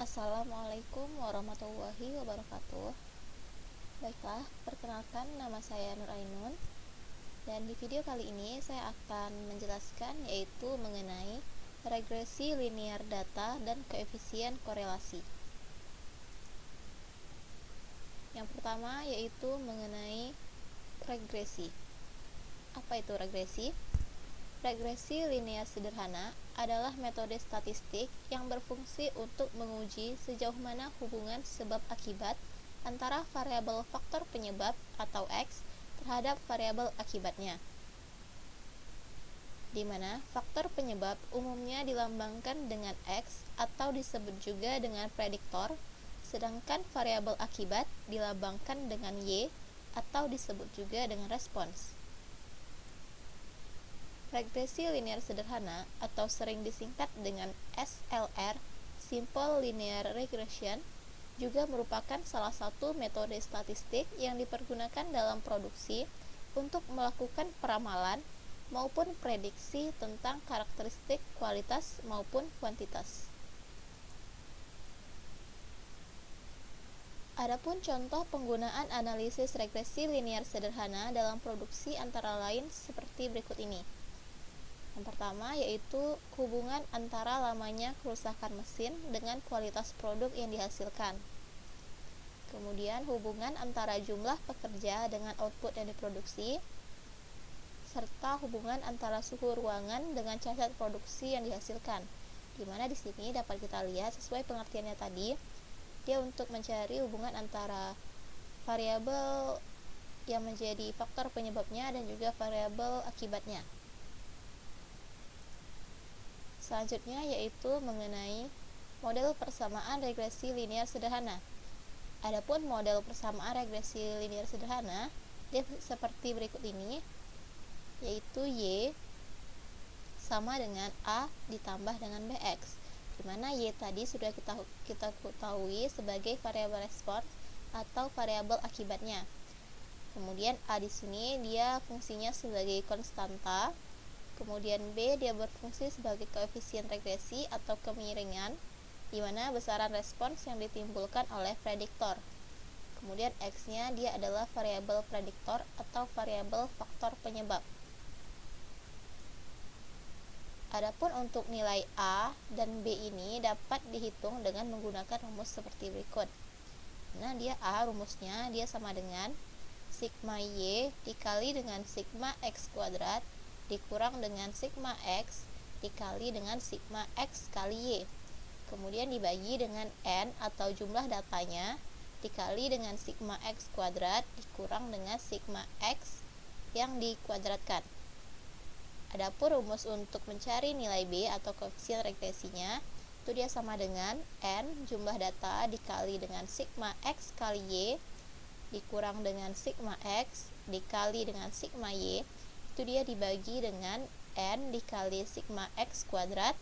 Assalamualaikum warahmatullahi wabarakatuh. Baiklah, perkenalkan nama saya Nur Ainun. Dan di video kali ini saya akan menjelaskan yaitu mengenai regresi linear data dan koefisien korelasi. Yang pertama yaitu mengenai regresi. Apa itu regresi? Regresi linear sederhana adalah metode statistik yang berfungsi untuk menguji sejauh mana hubungan sebab akibat antara variabel faktor penyebab atau X terhadap variabel akibatnya, di mana faktor penyebab umumnya dilambangkan dengan X atau disebut juga dengan prediktor, sedangkan variabel akibat dilambangkan dengan Y atau disebut juga dengan respons. Regresi linear sederhana atau sering disingkat dengan SLR, Simple Linear Regression, juga merupakan salah satu metode statistik yang dipergunakan dalam produksi untuk melakukan peramalan maupun prediksi tentang karakteristik kualitas maupun kuantitas. Adapun contoh penggunaan analisis regresi linear sederhana dalam produksi antara lain seperti berikut ini. Yang pertama yaitu hubungan antara lamanya kerusakan mesin dengan kualitas produk yang dihasilkan. Kemudian hubungan antara jumlah pekerja dengan output yang diproduksi, serta hubungan antara suhu ruangan dengan cacat produksi yang dihasilkan. Di mana di sini dapat kita lihat sesuai pengertiannya tadi, dia untuk mencari hubungan antara variabel yang menjadi faktor penyebabnya dan juga variabel akibatnya. Selanjutnya yaitu mengenai model persamaan regresi linear sederhana. Adapun model persamaan regresi linear sederhana dia seperti berikut ini, yaitu Y sama dengan A ditambah dengan BX, di mana Y tadi sudah kita ketahui sebagai variabel respons atau variabel akibatnya. Kemudian A di sini dia fungsinya sebagai konstanta. Kemudian B dia berfungsi sebagai koefisien regresi atau kemiringan, di mana besaran respons yang ditimbulkan oleh prediktor. Kemudian X-nya dia adalah variabel prediktor atau variabel faktor penyebab. Adapun untuk nilai A dan B ini dapat dihitung dengan menggunakan rumus seperti berikut. Nah, dia A rumusnya dia sama dengan sigma Y dikali dengan sigma X kuadrat dikurang dengan sigma X dikali dengan sigma X kali Y, kemudian dibagi dengan N atau jumlah datanya dikali dengan sigma X kuadrat dikurang dengan sigma X yang dikuadratkan. Adapun rumus untuk mencari nilai B atau koefisien regresinya itu dia sama dengan N jumlah data dikali dengan sigma X kali Y dikurang dengan sigma X dikali dengan sigma Y, itu dia dibagi dengan N dikali sigma X kuadrat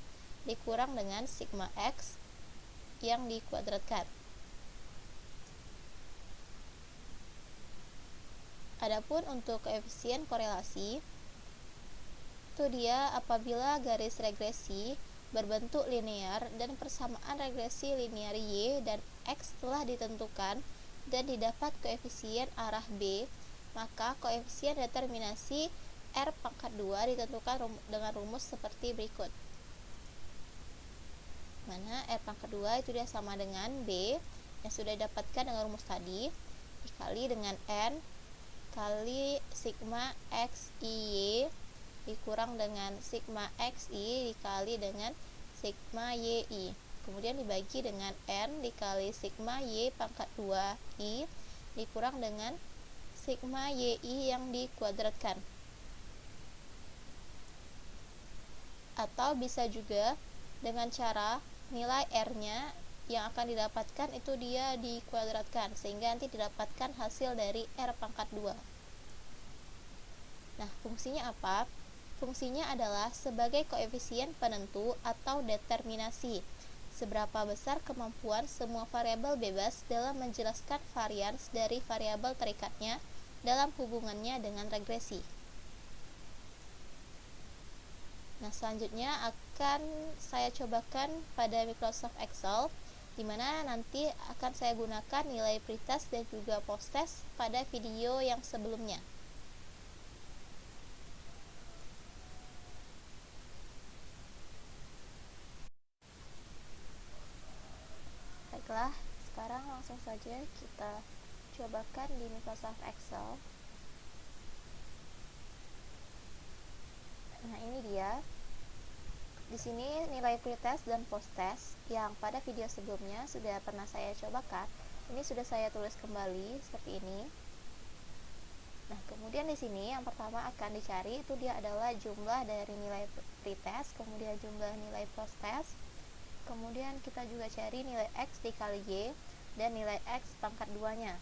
dikurang dengan sigma X yang dikuadratkan. Adapun untuk koefisien korelasi itu dia apabila garis regresi berbentuk linear dan persamaan regresi linear Y dan X telah ditentukan dan didapat koefisien arah B, maka koefisien determinasi R pangkat 2 ditentukan dengan rumus seperti berikut. Mana R pangkat 2 itu dia sama dengan B yang sudah didapatkan dengan rumus tadi dikali dengan N kali sigma XI dikurang dengan sigma XI dikali dengan sigma YI, kemudian dibagi dengan N dikali sigma Y pangkat 2I dikurang dengan sigma YI yang dikuadratkan. Atau bisa juga dengan cara nilai R-nya yang akan didapatkan itu dia dikuadratkan sehingga nanti didapatkan hasil dari R pangkat 2. Nah, fungsinya apa? Fungsinya adalah sebagai koefisien penentu atau determinasi. Seberapa besar kemampuan semua variabel bebas dalam menjelaskan varians dari variabel terikatnya dalam hubungannya dengan regresi. Nah, selanjutnya akan saya cobakan pada Microsoft Excel dimana nanti akan saya gunakan nilai pretest dan juga posttest pada video yang sebelumnya. Baiklah, sekarang langsung saja kita cobakan di Microsoft Excel. Nah, ini dia. Di sini nilai pretest dan posttest yang pada video sebelumnya sudah pernah saya cobakan. Ini sudah saya tulis kembali seperti ini. Nah, kemudian di sini yang pertama akan dicari itu dia adalah jumlah dari nilai pretest, kemudian jumlah nilai posttest. Kemudian kita juga cari nilai X dikali Y dan nilai X pangkat 2-nya.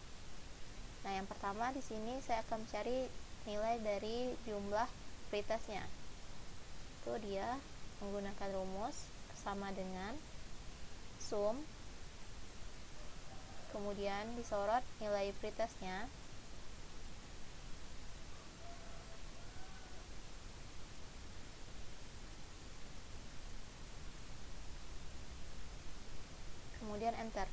Nah, yang pertama di sini saya akan mencari nilai dari jumlah pretestnya. Itu dia menggunakan rumus sama dengan sum, kemudian disorot nilai pretestnya, kemudian enter.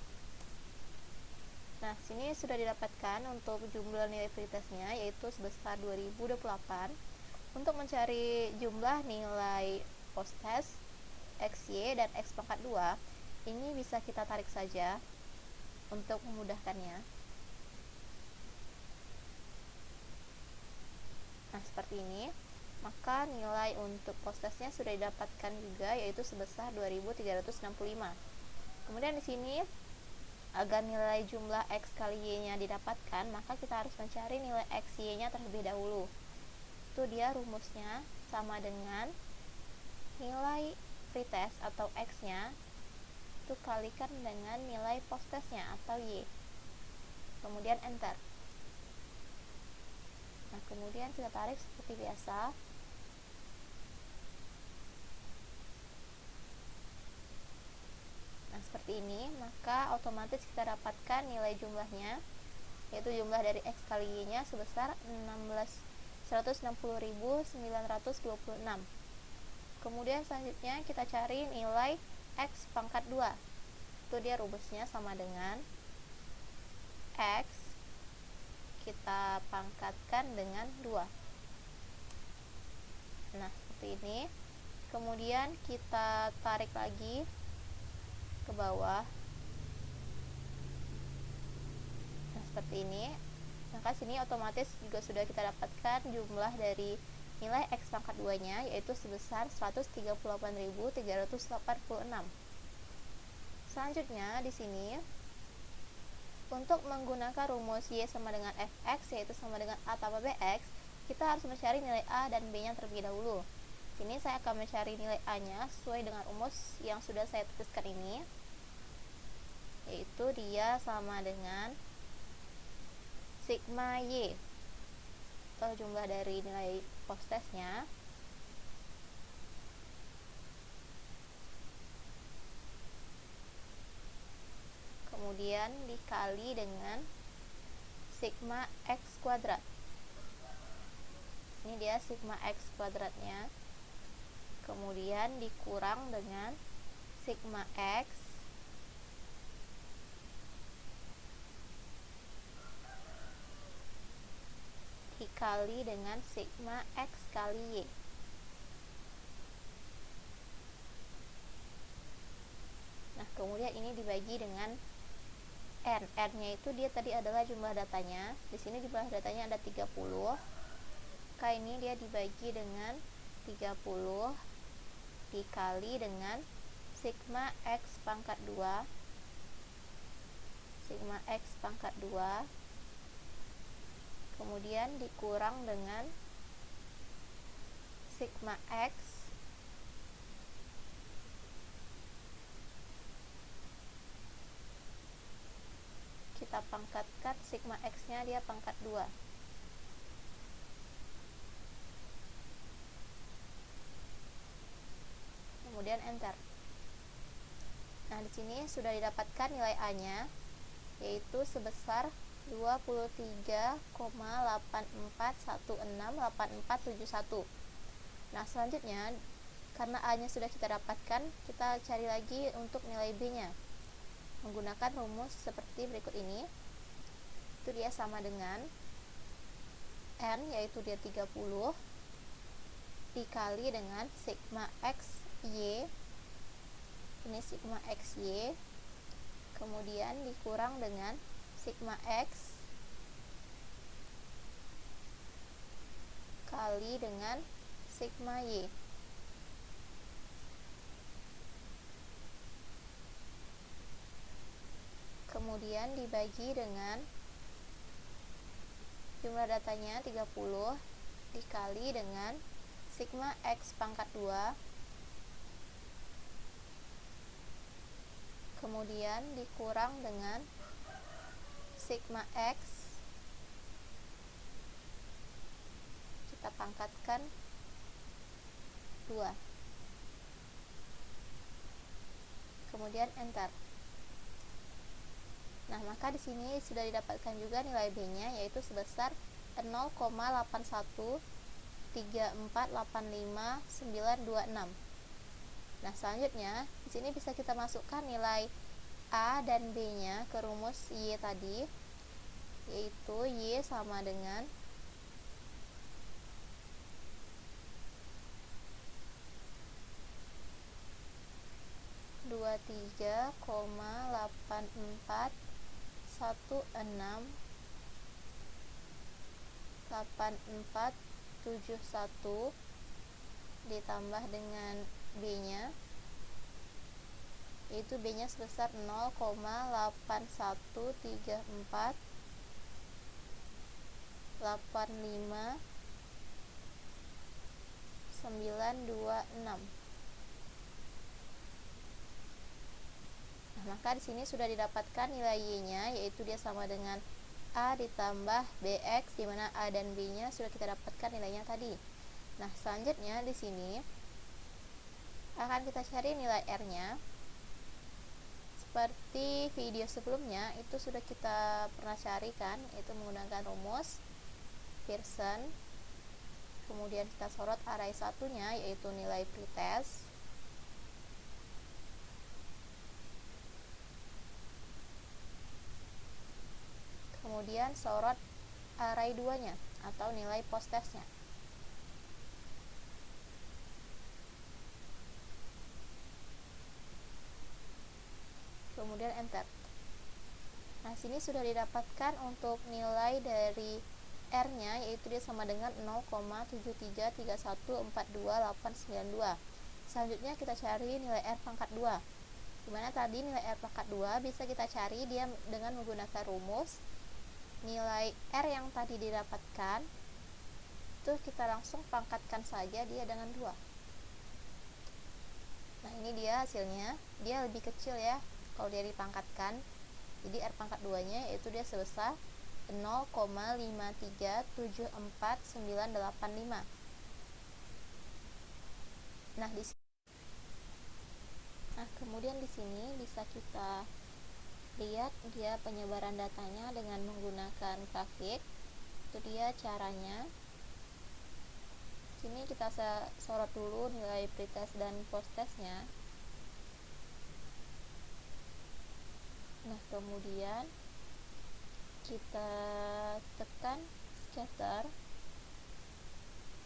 Nah, sini sudah didapatkan untuk jumlah nilai pretestnya yaitu sebesar 2028. Untuk mencari jumlah nilai posttest XY dan X pangkat 2, ini bisa kita tarik saja untuk memudahkannya. Nah, seperti ini. Maka nilai untuk posttestnya sudah didapatkan juga yaitu sebesar 2365. Kemudian di sini agar nilai jumlah X kali Y-nya didapatkan, maka kita harus mencari nilai XY-nya terlebih dahulu. Itu dia rumusnya sama dengan nilai pretest atau X-nya itu kalikan dengan nilai posttestnya atau Y. Kemudian enter. Nah, kemudian kita tarik seperti biasa. Nah, seperti ini, maka otomatis kita dapatkan nilai jumlahnya yaitu jumlah dari X kali Y-nya sebesar 160.926. Kemudian selanjutnya kita cari nilai X pangkat 2. Itu dia rumusnya sama dengan X kita pangkatkan dengan 2. Nah, seperti ini. Kemudian kita tarik lagi ke bawah. Nah, seperti ini. Maka sini otomatis juga sudah kita dapatkan jumlah dari nilai X pangkat 2-nya yaitu sebesar 138.386. Selanjutnya di sini untuk menggunakan rumus Y sama dengan Fx yaitu sama dengan A tambah Bx, kita harus mencari nilai A dan B-nya terlebih dahulu. Sini saya akan mencari nilai A-nya sesuai dengan rumus yang sudah saya tuliskan ini, yaitu dia sama dengan sigma Y atau jumlah dari nilai posttestnya kemudian dikali dengan sigma X kuadrat. Ini dia sigma X kuadratnya, kemudian dikurang dengan sigma X dikali dengan sigma X kali Y. Nah, kemudian ini dibagi dengan N. N-nya itu dia tadi adalah jumlah datanya. Di sini jumlah datanya ada 30. Maka ini dia dibagi dengan 30 dikali dengan sigma X pangkat 2. Sigma X pangkat 2 kemudian dikurang dengan sigma X kita pangkatkan sigma X nya dia pangkat 2. Kemudian enter. Nah, di sini sudah didapatkan nilai A nya yaitu sebesar 23,84168471. Nah, selanjutnya karena A nya sudah kita dapatkan, kita cari lagi untuk nilai B nya. menggunakan rumus seperti berikut ini. Itu dia sama dengan N, yaitu dia 30, dikali dengan sigma X, Y, ini sigma X, Y, kemudian dikurang dengan sigma X, kali dengan sigma Y. Kemudian dibagi dengan jumlah datanya 30 dikali dengan sigma X pangkat 2, kemudian dikurang dengan sigma X, kita pangkatkan 2, kemudian enter. Nah, maka di sini sudah didapatkan juga nilai B-nya, yaitu sebesar 0,813485,926. Nah, selanjutnya di sini bisa kita masukkan nilai A dan B-nya ke rumus Y tadi, yaitu Y sama dengan 23,84168471 ditambah dengan B-nya, yaitu B-nya sebesar 0,813485,926. Nah, maka di sini sudah didapatkan nilai Y-nya, yaitu dia sama dengan A ditambah BX, di mana A dan B-nya sudah kita dapatkan nilainya tadi. Nah, selanjutnya di sini akan kita cari nilai R-nya. Seperti video sebelumnya, itu sudah kita pernah carikan, itu menggunakan rumus Pearson. Kemudian kita sorot array satunya, yaitu nilai pretest. Kemudian sorot array 2-nya atau nilai post-testnya. Kemudian enter. Nah, sini sudah didapatkan untuk nilai dari R-nya, yaitu dia sama dengan 0,733142,892. Selanjutnya kita cari nilai R pangkat 2. Dimana tadi nilai R pangkat 2 bisa kita cari dia dengan menggunakan rumus nilai R yang tadi didapatkan, itu kita langsung pangkatkan saja dia dengan 2. Nah, ini dia hasilnya, dia lebih kecil ya kalau dia dipangkatkan. Jadi R pangkat 2 nya yaitu dia sebesar 0,5374985. Nah, kemudian di sini bisa kita lihat dia penyebaran datanya dengan menggunakan grafik. Itu dia caranya. Sini kita sorot dulu nilai pretest dan post-testnya. Nah, kemudian kita tekan scatter.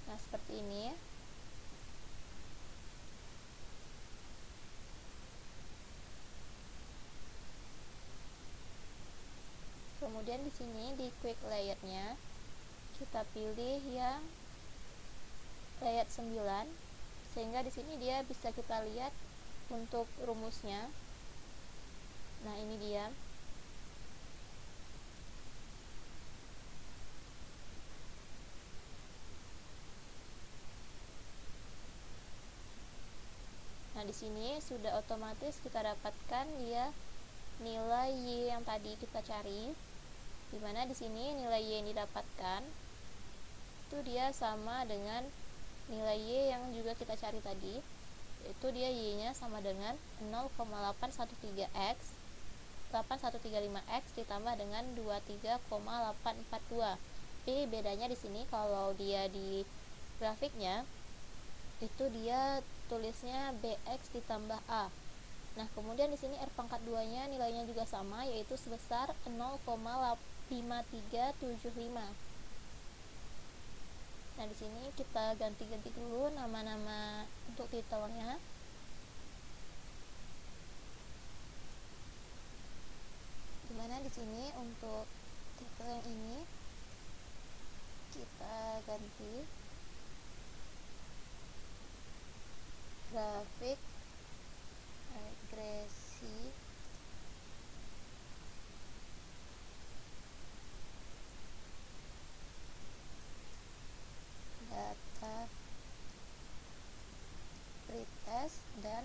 Nah, seperti ini. Kemudian di sini di quick layout-nya kita pilih yang layout 9, sehingga di sini dia bisa kita lihat untuk rumusnya. Nah, ini dia. Nah, di sini sudah otomatis kita dapatkan dia nilai Y yang tadi kita cari. Dimana di sini nilai Y yang didapatkan itu dia sama dengan nilai Y yang juga kita cari tadi, yaitu dia Y-nya sama dengan 0,813x 8135x ditambah dengan 23,842. Tapi bedanya di sini kalau dia di grafiknya itu dia tulisnya BX ditambah A. Nah, kemudian Kemudian di sini R pangkat 2-nya nilainya juga sama, yaitu sebesar 0,5375. Nah, di sini kita ganti-ganti dulu nama-nama untuk titelnya. Dimana di sini untuk titel yang ini kita ganti grafik regresi data pretest dan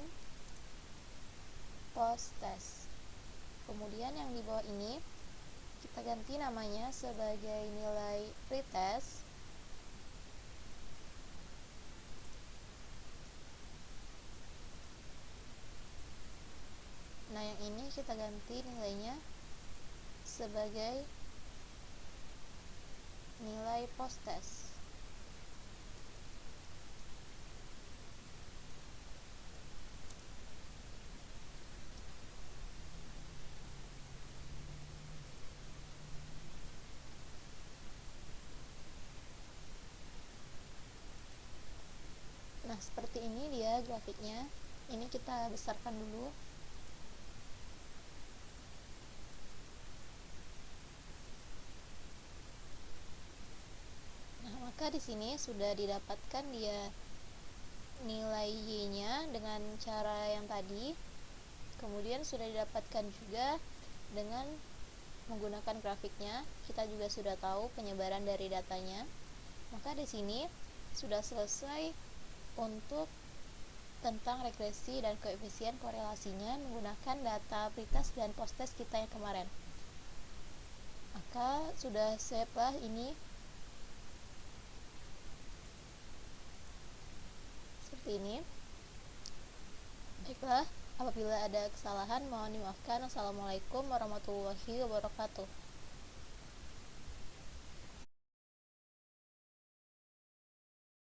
posttest. Kemudian yang di bawah ini kita ganti namanya sebagai nilai pretest. Nah, yang ini kita ganti nilainya sebagai nilai posttest. Nah, seperti ini dia grafiknya. Ini kita besarkan dulu. Nah, maka di sini sudah didapatkan dia nilai Y-nya dengan cara yang tadi. Kemudian sudah didapatkan juga dengan menggunakan grafiknya. Kita juga sudah tahu penyebaran dari datanya. Maka di sini sudah selesai untuk tentang regresi dan koefisien korelasinya menggunakan data pretest dan posttest kita yang kemarin. Maka sudah save lah ini seperti ini. Baiklah, apabila ada kesalahan mohon dimaafkan. Assalamualaikum warahmatullahi wabarakatuh.